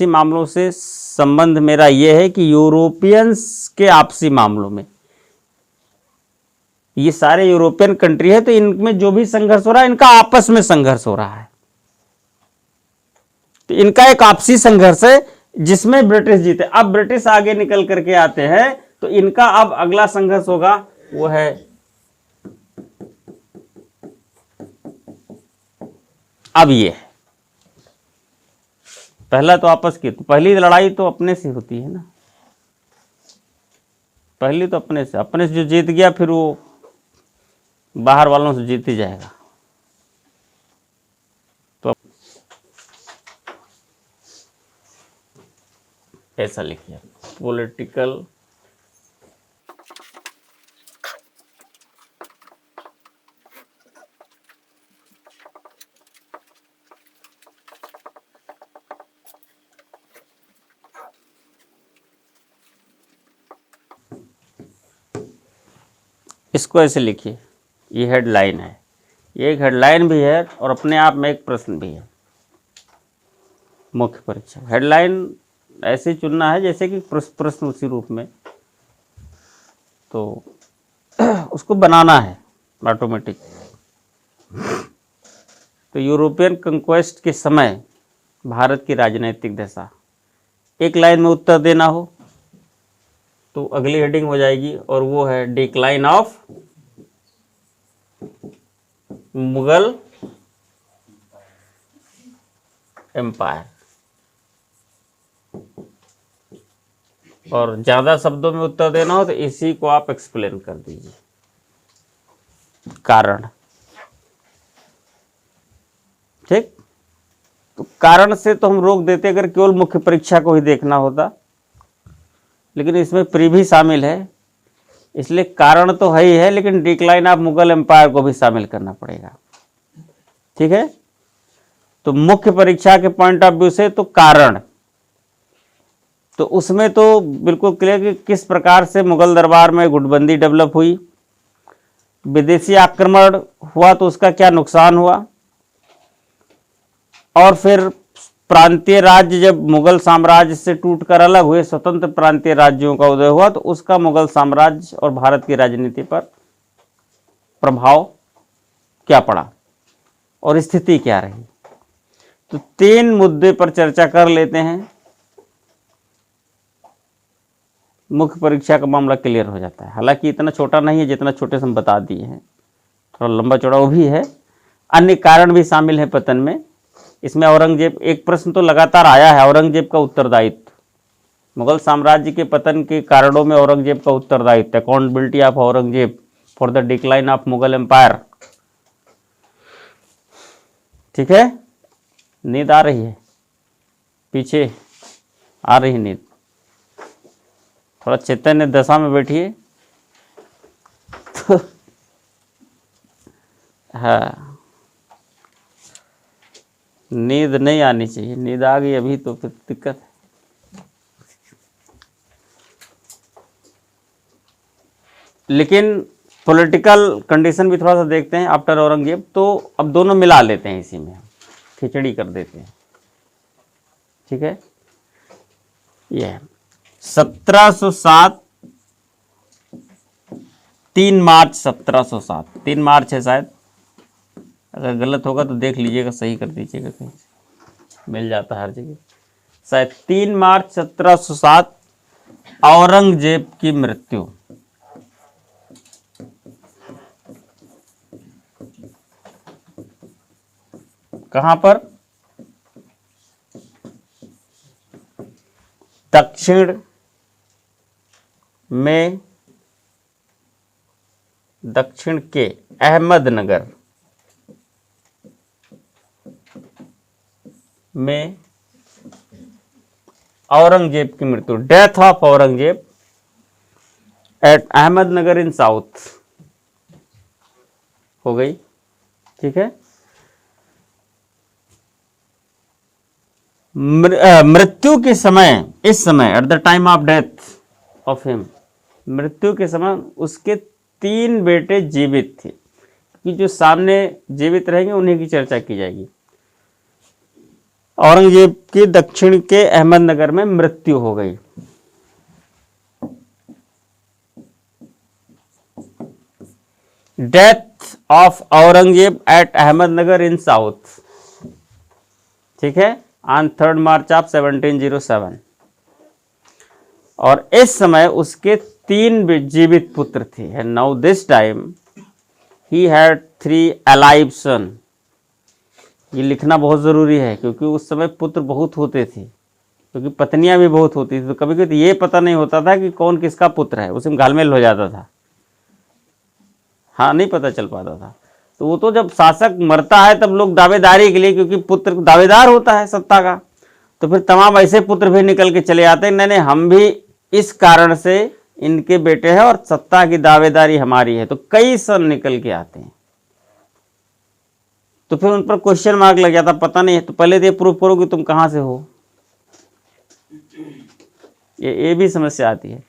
मामलों से संबंध मेरा यह है कि यूरोपियंस के आपसी मामलों में, ये सारे यूरोपियन कंट्री है तो इनमें जो भी संघर्ष हो रहा है इनका आपस में संघर्ष हो रहा है। तो इनका एक आपसी संघर्ष है जिसमें ब्रिटिश जीते। अब ब्रिटिश आगे निकल करके आते हैं तो इनका अब अगला संघर्ष होगा, वो है अब ये है। पहला तो आपस की, तो पहली लड़ाई तो अपने से होती है ना, पहली तो अपने से जो जीत गया फिर वो बाहर वालों से जीत ही जाएगा। तो ऐसा लिखिए, पॉलिटिकल इसको ऐसे लिखिए, ये हेडलाइन है, ये एक हेडलाइन भी है और अपने आप में एक प्रश्न भी है। मुख्य परीक्षा हेडलाइन ऐसे चुनना है जैसे कि प्रश्न उसी रूप में, तो उसको बनाना है ऑटोमेटिक। तो यूरोपियन कंक्वेस्ट के समय भारत की राजनीतिक दशा, एक लाइन में उत्तर देना हो तो अगली हेडिंग हो जाएगी, और वो है डिक्लाइन ऑफ मुगल एम्पायर। और ज्यादा शब्दों में उत्तर देना हो तो इसी को आप एक्सप्लेन कर दीजिए। कारण, ठीक। तो कारण से तो हम रोक देते अगर केवल मुख्य परीक्षा को ही देखना होता, लेकिन इसमें प्री भी शामिल है, इसलिए कारण तो है ही है, लेकिन डिक्लाइन ऑफ मुगल एम्पायर को भी शामिल करना पड़ेगा। ठीक है, तो मुख्य परीक्षा के पॉइंट ऑफ व्यू से तो कारण, तो उसमें तो बिल्कुल क्लियर कि किस प्रकार से मुगल दरबार में गुटबंदी डेवलप हुई, विदेशी आक्रमण हुआ तो उसका क्या नुकसान हुआ, और फिर प्रांतीय राज्य जब मुगल साम्राज्य से टूटकर अलग हुए स्वतंत्र प्रांतीय राज्यों का उदय हुआ तो उसका मुगल साम्राज्य और भारत की राजनीति पर प्रभाव क्या पड़ा और स्थिति क्या रही। तो 3 मुद्दे पर चर्चा कर लेते हैं, मुख्य परीक्षा का मामला क्लियर हो जाता है। हालांकि इतना छोटा नहीं है जितना छोटे से हम बता दिए हैं, थोड़ा लंबा चौड़ा वो भी है। अन्य कारण भी शामिल है पतन में। इसमें औरंगजेब, एक प्रश्न तो लगातार आया है, औरंगजेब का उत्तरदायित्व, मुगल साम्राज्य के पतन के कारणों में औरंगजेब का उत्तरदायित्व, accountability of Aurangzeb for the decline of Mughal empire. ठीक है, नींद आ रही है, पीछे आ रही नींद, थोड़ा चैतन्य दशा में बैठिए। तो हाँ, नींद नहीं आनी चाहिए, नींद आ गई अभी तो फिर दिक्कत है। लेकिन पॉलिटिकल कंडीशन भी थोड़ा सा देखते हैं आफ्टर औरंगजेब, तो अब दोनों मिला लेते हैं, इसी में खिचड़ी कर देते हैं। ठीक है, यह 1707 3 मार्च 1707, 3 मार्च है शायद, अगर गलत होगा तो देख लीजिएगा, सही कर दीजिएगा, कहीं मिल जाता है हर जगह। शायद 3 मार्च 1707 औरंगजेब की मृत्यु। कहां पर? दक्षिण में, दक्षिण के अहमदनगर में औरंगजेब की मृत्यु, death of Aurangzeb at Ahmednagar in south हो गई। ठीक है, मृत्यु के समय, इस समय at the time of death of him, मृत्यु के समय उसके 3 बेटे जीवित थे, कि जो सामने जीवित रहेंगे उन्हीं की चर्चा की जाएगी। औरंगजेब की दक्षिण के अहमदनगर में मृत्यु हो गई। Death of Aurangzeb at Ahmednagar in south. ठीक है, ऑन 3 मार्च ऑफ 1707। और इस समय उसके 3 जीवित पुत्र थे। Now this time he had 3 alive son. ये लिखना बहुत जरूरी है क्योंकि उस समय पुत्र बहुत होते थे, क्योंकि पत्नियां भी बहुत होती थी, तो कभी कभी ये पता नहीं होता था कि कौन किसका पुत्र है, उसमें घालमेल हो जाता था। हाँ, नहीं पता चल पाता था। तो वो तो जब शासक मरता है तब लोग दावेदारी के लिए, क्योंकि पुत्र दावेदार होता है सत्ता का, तो फिर तमाम ऐसे पुत्र भी निकल के चले आते हैं, नहीं हम भी इस कारण से इनके बेटे हैं और सत्ता की दावेदारी हमारी है, तो कई सन निकल के आते हैं। तो फिर उन पर क्वेश्चन मार्क लग जाता, पता नहीं है, तो पहले तो ये प्रूफ करो कि तुम कहां से हो, ये भी समस्या आती है।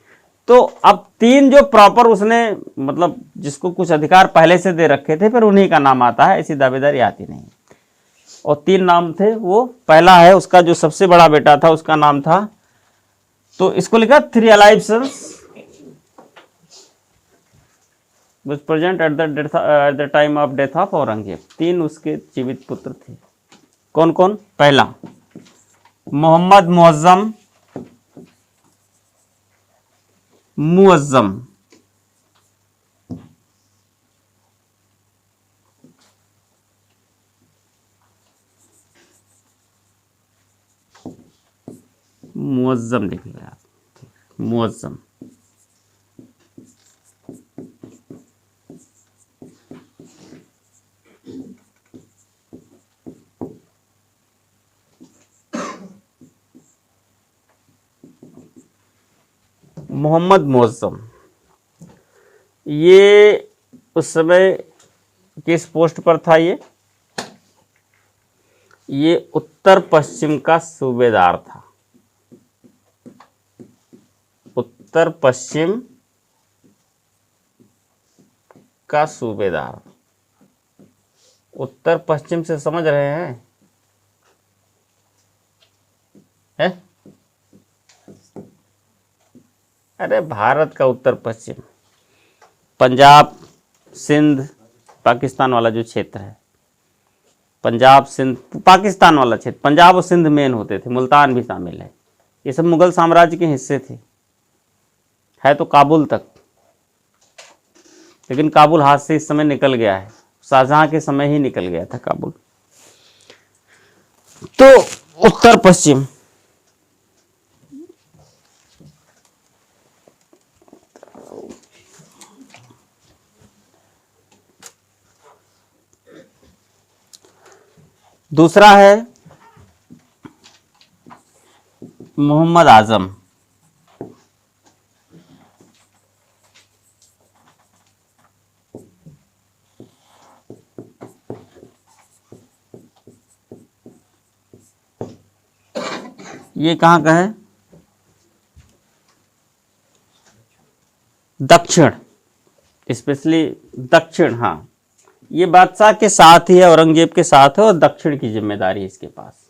तो अब 3 जो प्रॉपर उसने, मतलब जिसको कुछ अधिकार पहले से दे रखे थे, फिर उन्हीं का नाम आता है, ऐसी दावेदारी आती नहीं। और 3 नाम थे, वो पहला है उसका जो सबसे बड़ा बेटा था, उसका नाम था, तो इसको लिखा 3 alive sons was present at the time of death of Aurangzeb. 3 उसके जीवित पुत्र थे। कौन कौन? पहला मोहम्मद मुअज्जम, मुअज्जम, मुअज्जम लिख लिया आप, मुअज्जम। मोहम्मद मुअज्जम ये उस समय किस पोस्ट पर था? ये उत्तर पश्चिम का सूबेदार था। उत्तर पश्चिम का सूबेदार। उत्तर पश्चिम से समझ रहे हैं? है? अरे भारत का उत्तर पश्चिम, पंजाब, सिंध, पाकिस्तान वाला जो क्षेत्र है, पंजाब, सिंध, पाकिस्तान वाला क्षेत्र, पंजाब और सिंध मेन होते थे, मुल्तान भी शामिल है। ये सब मुगल साम्राज्य के हिस्से थे। है तो काबुल तक, लेकिन काबुल हाथ से इस समय निकल गया है। शाहजहां के समय ही निकल गया था काबुल। तो उत्तर पश्चिम, दूसरा है मोहम्मद आजम। ये कहाँ का है? दक्षिण, स्पेशली दक्षिण। हाँ, ये बादशाह के साथ ही है, औरंगजेब के साथ है, और दक्षिण की जिम्मेदारी है इसके पास।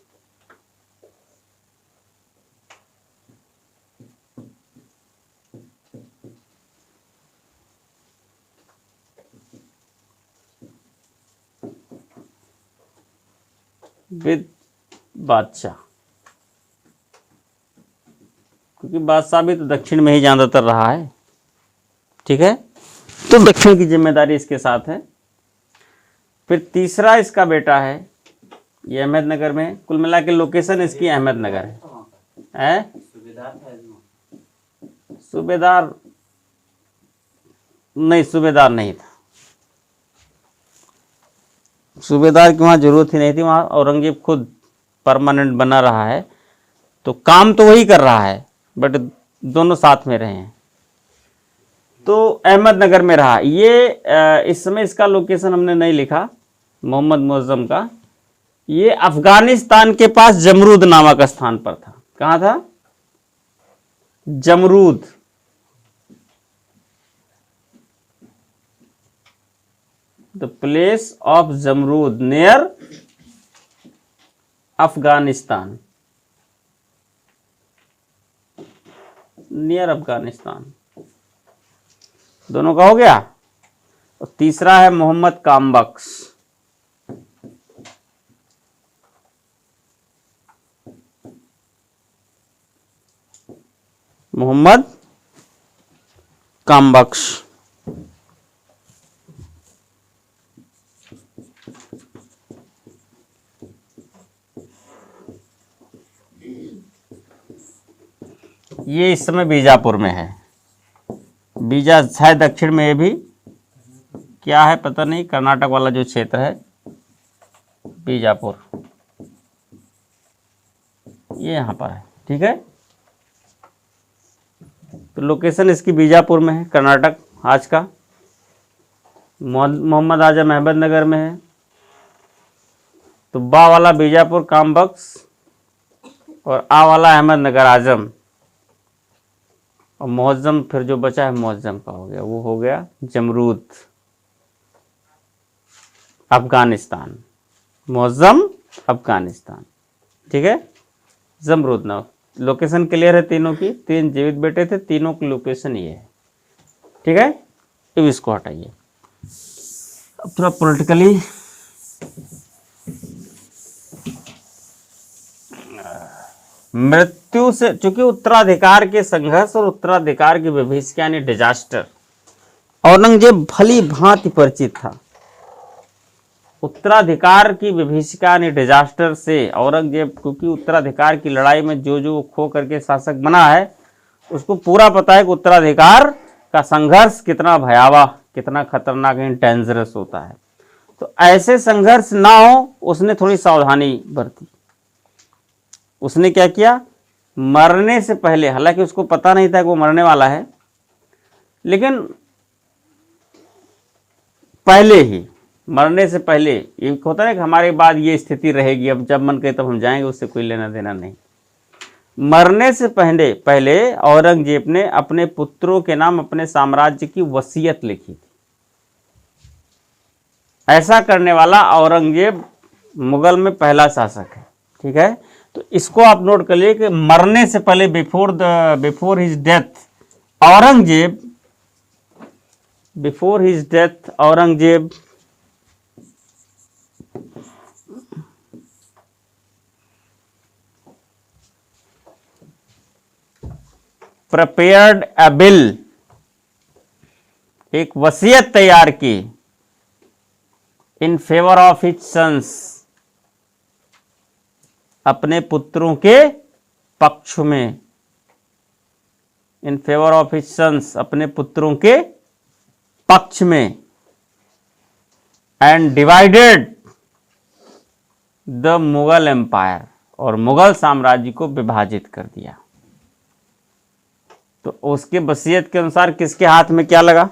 विद बादशाह, क्योंकि बादशाह भी तो दक्षिण में ही ज्यादातर रहा है। ठीक है, तो दक्षिण की जिम्मेदारी इसके साथ है। फिर तीसरा इसका बेटा है, ये अहमदनगर में। कुल मिला के लोकेशन इसकी अहमदनगर है। सूबेदार नहीं, सूबेदार नहीं था। सूबेदार की वहां जरूरत ही नहीं थी। वहां औरंगजेब खुद परमानेंट बना रहा है, तो काम तो वही कर रहा है, बट दोनों साथ में रहे हैं। तो अहमदनगर में रहा ये। इस समय इसका लोकेशन हमने नहीं लिखा, मोहम्मद मुअज्जम का। ये अफगानिस्तान के पास जमरूद नामक स्थान पर था। कहां था? Jamrud. The place of Jamrud near Afghanistan, near Afghanistan. दोनों का हो गया। और तीसरा है मोहम्मद कामबख्श। मोहम्मद कामबख्श ये इस समय बीजापुर में है। बीजा है दक्षिण में। ये भी क्या है पता नहीं, कर्नाटक वाला जो क्षेत्र है, बीजापुर, ये यहां पर है। ठीक है, तो लोकेशन इसकी बीजापुर में है, कर्नाटक आज का। मोहम्मद आजम अहमदनगर में है। तो बा वाला बीजापुर कामबख्श और आ वाला अहमदनगर आजम, और मुअज्जम फिर जो बचा है मुअज्जम का हो गया, वो हो गया जमरूद, अफगानिस्तान। मुअज्जम अफगानिस्तान। ठीक है, जमरूद ना। लोकेशन क्लियर है तीनों की। 3 जीवित बेटे थे, तीनों की लोकेशन ये है। ठीक है, अब इसको हटाइए। थोड़ा पॉलिटिकली मृत्यु से, चूंकि उत्तराधिकार के संघर्ष और उत्तराधिकार की विभीषिका यानी डिजास्टर औरंगजेब भली भांति परिचित था। उत्तराधिकार की विभीषिका यानी डिजास्टर से औरंगजेब, क्योंकि उत्तराधिकार की लड़ाई में जो जो खो करके शासक बना है उसको पूरा पता है कि उत्तराधिकार का संघर्ष कितना भयावह, कितना खतरनाक एंड डेंजरस होता है। तो ऐसे संघर्ष ना हो, उसने थोड़ी सावधानी बरती। उसने क्या किया, मरने से पहले, हालांकि उसको पता नहीं था कि वो मरने वाला है, लेकिन पहले ही, मरने से पहले, ये होता है कि हमारे बाद ये स्थिति रहेगी, अब जब मन करे तब हम जाएंगे, उससे कोई लेना देना नहीं। मरने से पहले औरंगजेब ने अपने पुत्रों के नाम अपने साम्राज्य की वसीयत लिखी थी। ऐसा करने वाला औरंगजेब मुगल में पहला शासक है। ठीक है, तो इसको आप नोट कर लिए कि मरने से पहले, before his death Aurangzeb prepared a bill, एक वसीयत तैयार की, in favour of his sons, अपने पुत्रों के पक्ष में, in favour of his sons, अपने पुत्रों के पक्ष में, and divided the Mughal empire, Mughal मुगल साम्राज्य को विभाजित कर दिया। तो उसके वसीयत के अनुसार किसके हाथ में क्या लगा,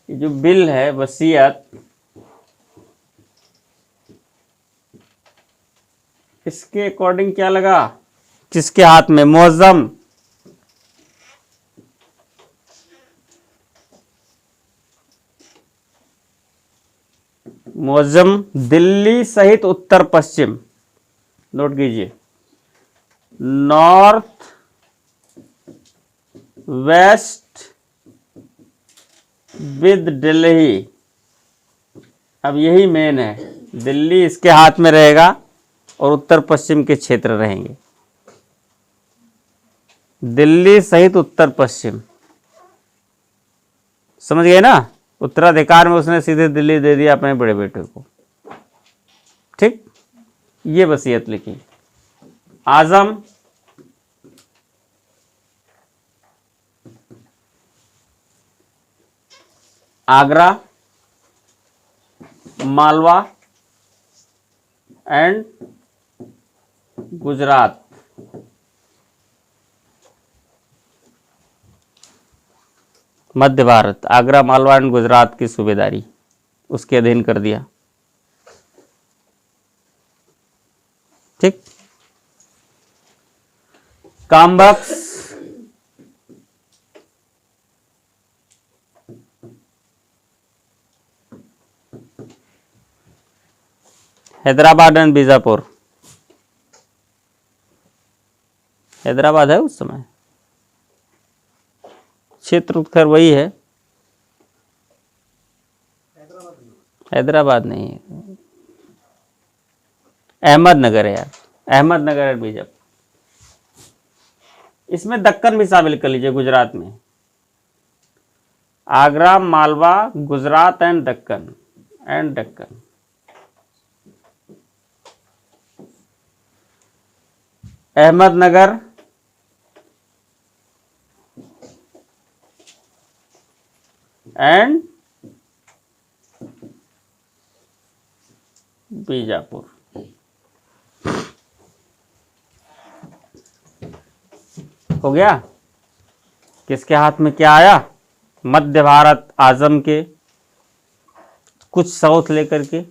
ये जो बिल है वसीयत, इसके अकॉर्डिंग क्या लगा, किसके हाथ में, मुअज्जम दिल्ली सहित उत्तर पश्चिम, नोट कीजिए, नॉर्थ वेस्ट विद दिल्ली। अब यही मेन है, दिल्ली इसके हाथ में रहेगा और उत्तर पश्चिम के क्षेत्र रहेंगे, दिल्ली सहित उत्तर पश्चिम। समझ गए ना, उत्तराधिकार में उसने सीधे दिल्ली दे दिया अपने बड़े बेटे को। ठीक, ये वसीयत लिखी। आजम आगरा, मालवा एंड गुजरात, मध्य भारत, आगरा, मालवा एंड गुजरात की सूबेदारी उसके अधीन कर दिया। ठीक, कामबख्श हैदराबाद एंड बीजापुर, हैदराबाद है उस समय, क्षेत्र खैर वही है, हैदराबाद नहीं है, अहमदनगर है यार, अहमदनगर एंड बीजापुर। इसमें दक्कन भी शामिल कर लीजिए, गुजरात में आगरा, मालवा, गुजरात एंड दक्कन अहमदनगर, एंड बीजापुर। हो गया, किसके हाथ में क्या आया, मध्य भारत आजम के, कुछ साउथ लेकर के,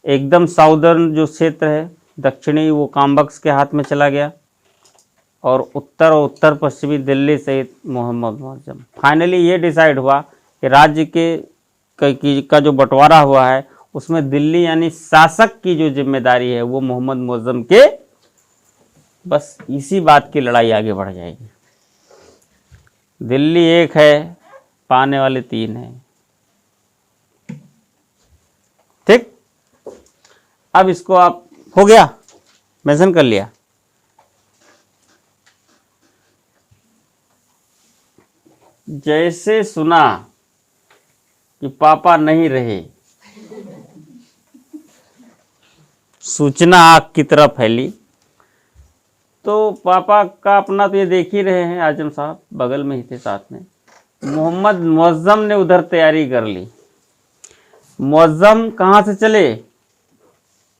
एकदम साउदर्न जो क्षेत्र है दक्षिणी वो कामबख्श के हाथ में चला गया, और उत्तर पश्चिमी दिल्ली सहित मोहम्मद मुअज्जम। फाइनली ये डिसाइड हुआ कि राज्य का जो बंटवारा हुआ है उसमें दिल्ली यानी शासक की जो जिम्मेदारी है वो मोहम्मद मुअज्जम के, बस इसी बात की लड़ाई आगे बढ़ जाएगी। दिल्ली एक है, पाने वाले तीन हैं, अब इसको आप, हो गया, मेंशन कर लिया। जैसे सुना कि पापा नहीं रहे, सूचना आग की तरह फैली। तो पापा का अपना तो ये देख ही रहे हैं, आजम साहब बगल में ही थे साथ में। मोहम्मद मुअज्जम ने उधर तैयारी कर ली। मुअज्जम कहाँ से चले?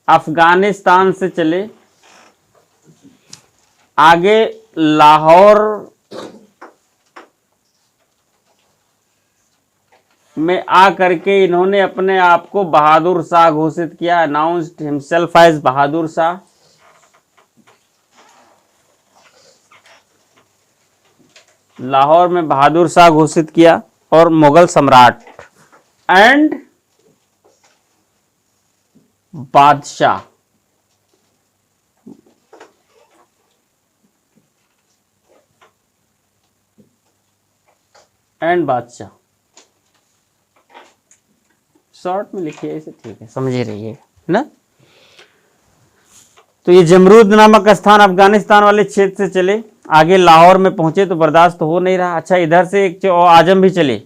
अफगानिस्तान से चले, आगे लाहौर में आ करके इन्होंने अपने आप को बहादुर शाह घोषित किया, announced himself as Bahadur Shah. Lahore में बहादुर शाह घोषित किया और मुगल सम्राट एंड बादशाह, शॉर्ट में लिखिए इसे, ठीक है, समझे रहिए ना। तो ये जमरूद नामक स्थान अफगानिस्तान वाले क्षेत्र से चले, आगे लाहौर में पहुंचे तो बर्दाश्त तो हो नहीं रहा। अच्छा, इधर से एक आजम भी चले।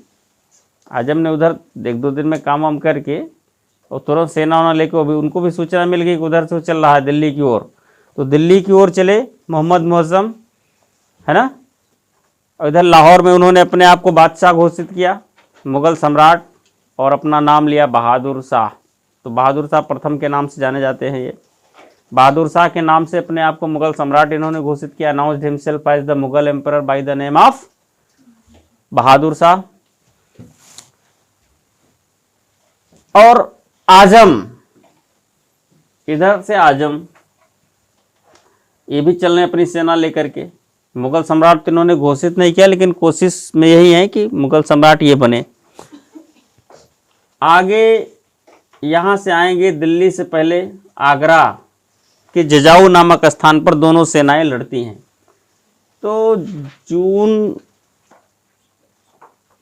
आजम ने उधर एक दो दिन में काम वाम करके और तुरंत सेना वना लेके, उनको भी सूचना मिल गई कि उधर से चल रहा है दिल्ली की ओर, तो दिल्ली की ओर चले मोहम्मद मुअज्जम, है ना। और इधर लाहौर में उन्होंने अपने आप को बादशाह घोषित किया, मुगल सम्राट, और अपना नाम लिया बहादुर शाह। तो बहादुर शाह प्रथम के नाम से जाने जाते हैं। ये बहादुर शाह के नाम से अपने आप को मुगल सम्राट इन्होंने घोषित किया, announced himself as the Mughal emperor by the name of Bahadur Shah. और आजम, इधर से आजम ये भी चलने अपनी सेना लेकर के। मुगल सम्राट तो इन्होंने घोषित नहीं किया, लेकिन कोशिश में यही है कि मुगल सम्राट ये बने। आगे यहां से आएंगे, दिल्ली से पहले आगरा के जजाऊ नामक स्थान पर दोनों सेनाएं लड़ती हैं। तो जून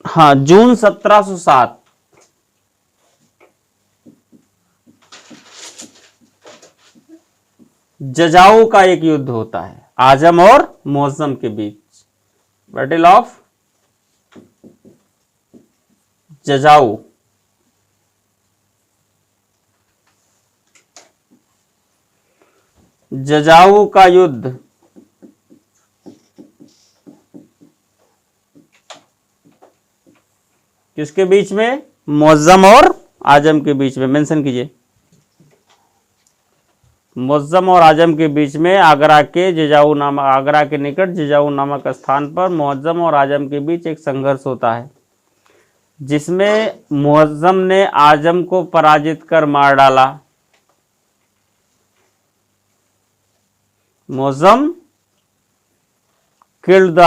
1707 जजाऊ का एक युद्ध होता है आजम और मुअज्जम के बीच, बैटल ऑफ जजाऊ। जजाऊ का युद्ध किसके बीच में? मुअज्जम और आजम के बीच में। मेंशन कीजिए, मुअज्जम और आजम के बीच में, आगरा के निकट जजाऊ नामक स्थान पर मुअज्जम और आजम के बीच एक संघर्ष होता है, जिसमें मुअज्जम ने आजम को पराजित कर मार डाला। मुअज्जम किल्ड द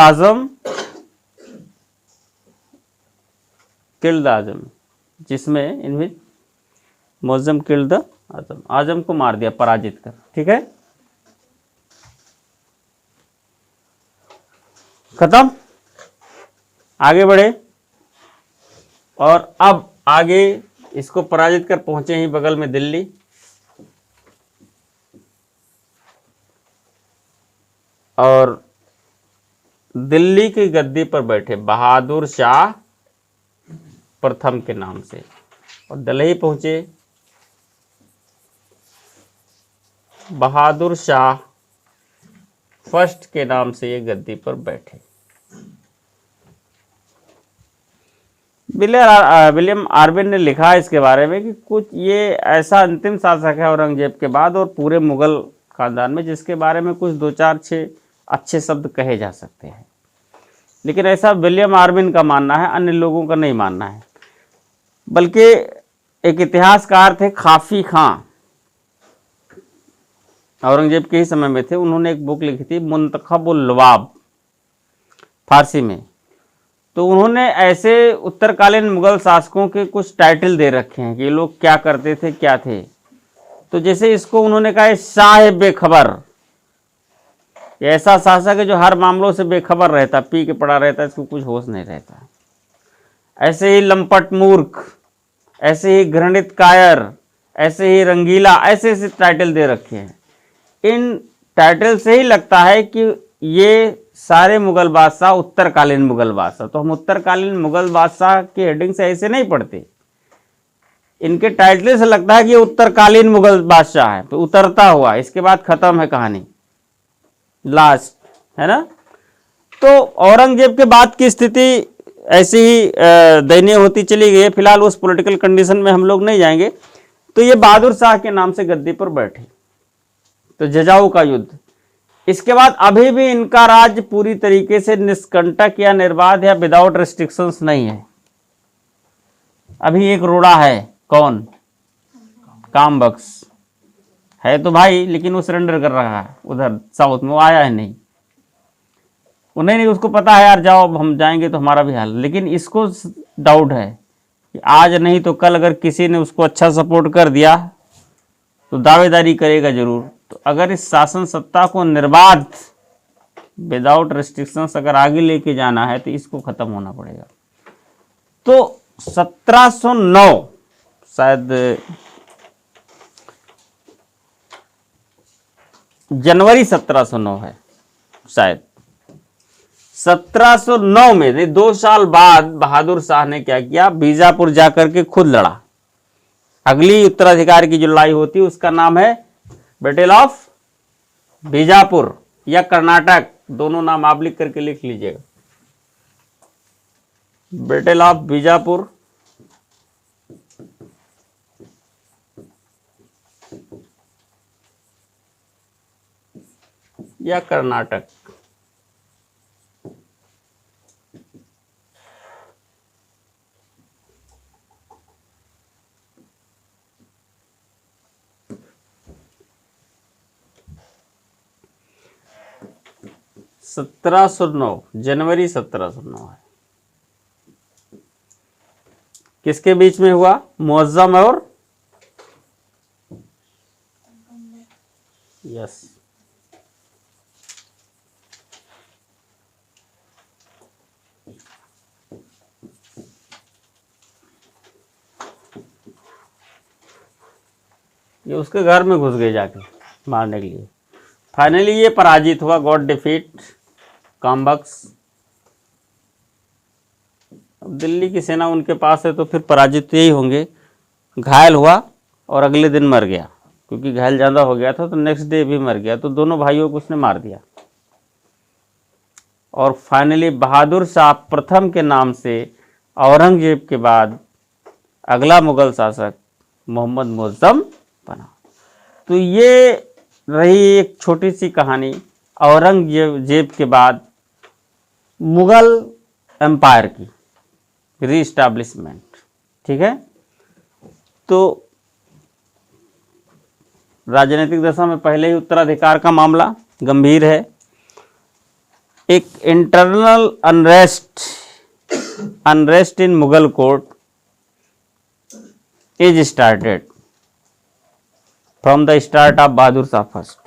आजम, जिसमें इनमें मुअज्जम किल्ड द आजम को मार दिया पराजित कर। ठीक है, खत्म। आगे बढ़े, और अब आगे इसको पराजित कर पहुंचे ही बगल में दिल्ली। और दिल्ली की गद्दी पर बैठे बहादुर शाह प्रथम के नाम से, और दिल्ली पहुंचे बहादुर शाह फर्स्ट के नाम से ये गद्दी पर बैठे। विलियम आर्विन ने लिखा है इसके बारे में कि कुछ ये ऐसा अंतिम शासक है औरंगजेब के बाद और पूरे मुगल खानदान में, जिसके बारे में कुछ 2-4-6 अच्छे शब्द कहे जा सकते हैं, लेकिन ऐसा विलियम आर्विन का मानना है, अन्य लोगों का नहीं मानना है। बल्कि एक इतिहासकार थे खाफी खां, औरंगजेब के ही समय में थे, उन्होंने एक बुक लिखी थी मुंतखबुल लवाब, फारसी में। तो उन्होंने ऐसे उत्तरकालीन मुगल शासकों के कुछ टाइटल दे रखे हैं कि ये लोग क्या करते थे, क्या थे। तो जैसे इसको उन्होंने कहा शाह बेखबर, ऐसा शासक है जो हर मामलों से बेखबर रहता, पी के पड़ा रहता, इसको कुछ होश नहीं रहता। ऐसे ही लंपट मूर्ख, ऐसे ही घृणित कायर, ऐसे ही रंगीला, ऐसे ऐसे टाइटल दे रखे हैं। इन टाइटल से ही लगता है कि ये सारे मुगल बादशाह उत्तरकालीन मुगल बादशाह। तो हम उत्तरकालीन मुगल बादशाह की हेडिंग से ऐसे नहीं पढ़ते, इनके टाइटल से लगता है कि ये उत्तरकालीन मुगल बादशाह है, तो उतरता हुआ, इसके बाद खत्म है कहानी, लास्ट, है ना। तो औरंगजेब के बाद की स्थिति ऐसी ही दयनीय होती चली गई है। फिलहाल उस पॉलिटिकल कंडीशन में हम लोग नहीं जाएंगे। तो ये बहादुर शाह के नाम से गद्दी पर बैठे, तो जजाऊ का युद्ध। इसके बाद अभी भी इनका राज्य पूरी तरीके से निष्कंटक या निर्बाध या विदाउट रिस्ट्रिक्शंस नहीं है। अभी एक रोड़ा है, कौन? कामबख्श है तो भाई, लेकिन वो सरेंडर कर रहा है उधर साउथ में, वो आया है नहीं, उन्हें नहीं, उसको पता है यार जाओ, अब हम जाएंगे तो हमारा भी हाल। लेकिन इसको डाउट है कि आज नहीं तो कल अगर किसी ने उसको अच्छा सपोर्ट कर दिया तो दावेदारी करेगा जरूर। तो अगर इस शासन सत्ता को निर्बाध विदाउट रेस्ट्रिक्शंस अगर आगे लेके जाना है तो इसको खत्म होना पड़ेगा। तो 1709 शायद जनवरी 1709 है शायद, 1709 में 2 साल बाद बहादुर शाह ने क्या किया, बीजापुर जाकर के खुद लड़ा। अगली उत्तराधिकार की जो लड़ाई होती है उसका नाम है बैटल ऑफ बीजापुर या कर्नाटक, दोनों नाम आप लिख करके लिख लीजिएगा। बैटल ऑफ बीजापुर या कर्नाटक। जनवरी 1709 है। किसके बीच में हुआ? मुअज्जम और यस, ये उसके घर में घुस गए जाके मारने के लिए। फाइनली ये पराजित हुआ, गॉट डिफीट, कामबख्श। अब दिल्ली की सेना उनके पास है तो फिर पराजित यही होंगे। घायल हुआ और अगले दिन मर गया, क्योंकि घायल ज़्यादा हो गया था तो नेक्स्ट डे भी मर गया। तो दोनों भाइयों को उसने मार दिया। और फाइनली बहादुर शाह प्रथम के नाम से औरंगजेब के बाद अगला मुगल शासक मोहम्मद मुअज्जम बना। तो ये रही एक छोटी सी कहानी औरंगजेब के बाद मुगल एम्पायर की रीस्टैब्लिशमेंट। ठीक है, तो राजनीतिक दशा में पहले ही उत्तराधिकार का मामला गंभीर है। एक internal unrest in Mughal court is started from the start of Bahadur Shah first.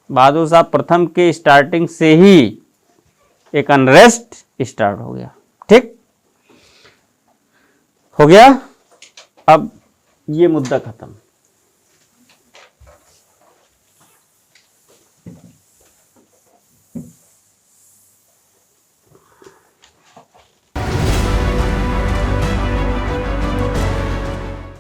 Bahadur Shah प्रथम के स्टार्टिंग से ही एक अनरेस्ट स्टार्ट हो गया। ठीक हो गया, अब ये मुद्दा खत्म।